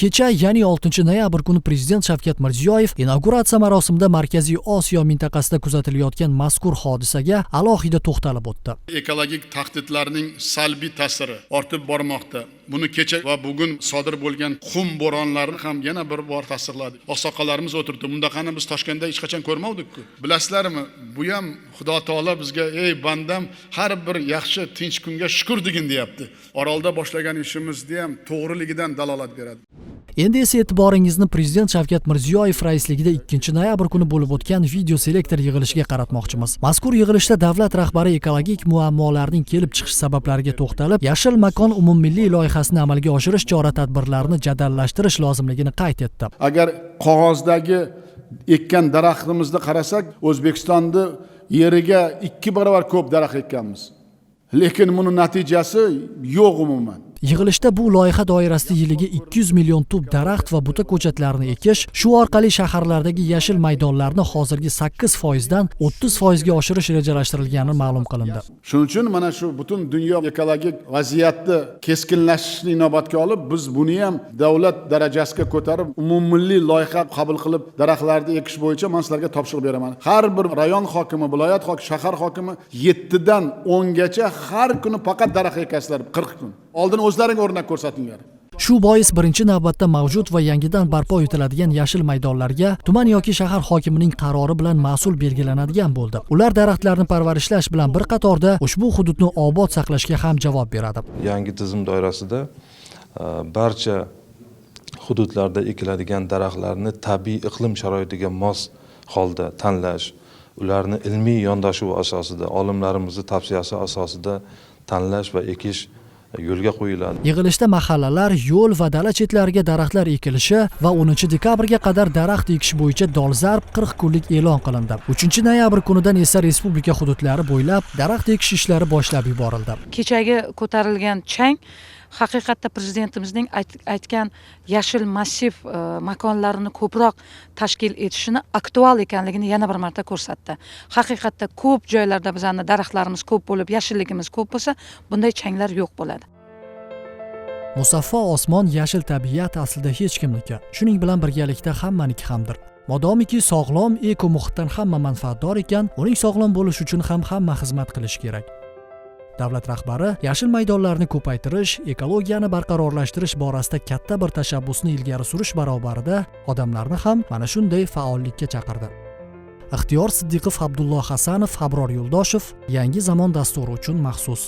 Kecha, ya'ni 6-noyabr kuni Prezident Shavkat Mirziyoyev inauguratsiya marosimida Markaziy Osiyo mintaqasida kuzatilayotgan mazkur hodisaga alohida to'xtalib o'tdi. Ekologik tahdidlarning salbiy ta'siri ortib bormoqda. Buni kecha va bugun sodir bo'lgan qum bo'ronlarini ham yana bir bor tasdiqladi. Oqsoqollarimiz o'tirdi. Bundaqani biz Toshkentda hech qachon ko'rmadik-ku. Bilasizlarmi? Bu ham Xudo taolo bizga ey bandam har bir yaxshi tinch kunga shukr degin deyapti. Orolda boshlagan ishimizni ham to'g'riligidan dalolat beradi. Endi esa e'tiboringizni Prezident Shavkat Mirziyoyev raisligida 2-noyabr kuni bo'lib o'tgan video selektor yig'ilishiga qaratmoqchimiz. Mazkur yig'ilishda davlat rahbari ekologik muammolarning kelib chiqish sabablariga to'xtalib, yashil makon umummilliy loyihasini amalga oshirish chora-tadbirlarini jadallashtirish lozimligini qayd etdi. Agar qog'ozdagi ekkan daraxtimizni qarasak, O'zbekistonda yeriga 2 barobar ko'p daraxt ekkanmiz. Lekin buni natijasi yo'q umuman. Yig'ilishda bu loyiha doirasida yiliga 200 million tub daraxt va buta ko'chatlarini ekish, shu orqali shaharlardagi yashil maydonlarni hozirgi 8% dan 30% ga oshirish rejalashtirilgani ma'lum qilindi. Shuning uchun mana shu butun dunyo ekologik vaziyatni keskinlashishni inobatga olib, biz buni ham davlat darajasiga ko'tarib, umummilliy loyiha qabul qilib, daraxtlarni ekish bo'yicha men sizlarga topshiriq beraman. Har bir rayon hokimi, viloyat hokimi, shahar hokimi 7 dan 10 gacha har kuni faqat daraxt ekasizlar 40 kun. Oldin o'zlaring o'rnak ko'rsatinglar. Shu bois birinchi navbatda mavjud va yangidan barpo etiladigan yashil maydonlarga tuman yoki shahar hokimining qarori bilan mas'ul belgilanadigan bo'ldi. Ular daraxtlarni parvarishlash bilan bir qatorda ushbu hududni obod saqlashga ham javob beradi. Yangi tizim doirasida barcha hududlarda ekiladigan daraxtlarni tabiiy iqlim sharoitiga mos holda tanlash, ularni ilmiy yondashuv asosida, olimlarimizning tavsiyasi asosida tanlash va ekish yo'lga qo'yiladi. Yig'ilishda mahallalar, yo'l va dala chetlariga daraxtlar ekilishi va 10-dekabrga qadar daraxt ekish bo'yicha dolzarb 40 kunlik e'lon qilindi. 3-noyabr kunidan esa respublika hududlari bo'ylab daraxt ekish ishlari boshlab yuborildi. Kechagi ko'tarilgan chang haqiqatda prezidentimizning aytgan yashil massiv makonlarini ko'proq tashkil etishini aktual ekanligini yana bir marta ko'rsatdi. Haqiqatda ko'p joylarda bizning daraxtlarimiz ko'p bo'lib, yashilligimiz ko'p bo'lsa, bunday changlar yo'q bo'ladi. Musaffo osmon, yashil tabiat aslida hech kimniki. Shuning bilan birgalikda hammaniki hamdir. Modomiki sog'lom eko-muhitdan hamma manfaatdor ekan, uning sog'lom bo'lishi uchun ham hamma xizmat qilish kerak. Davlat rahbari yashil maydonlarni ko'paytirish, ekologiyani barqarorlashtirish borasida katta bir tashabbusni ilgari surish barobarida odamlarni ham mana shunday faollikka chaqirdi. Ixtiyor Siddiqov, Abdulloh Hasanov, Abror Yo'ldoshev, Yangi zamon dasturi uchun maxsus.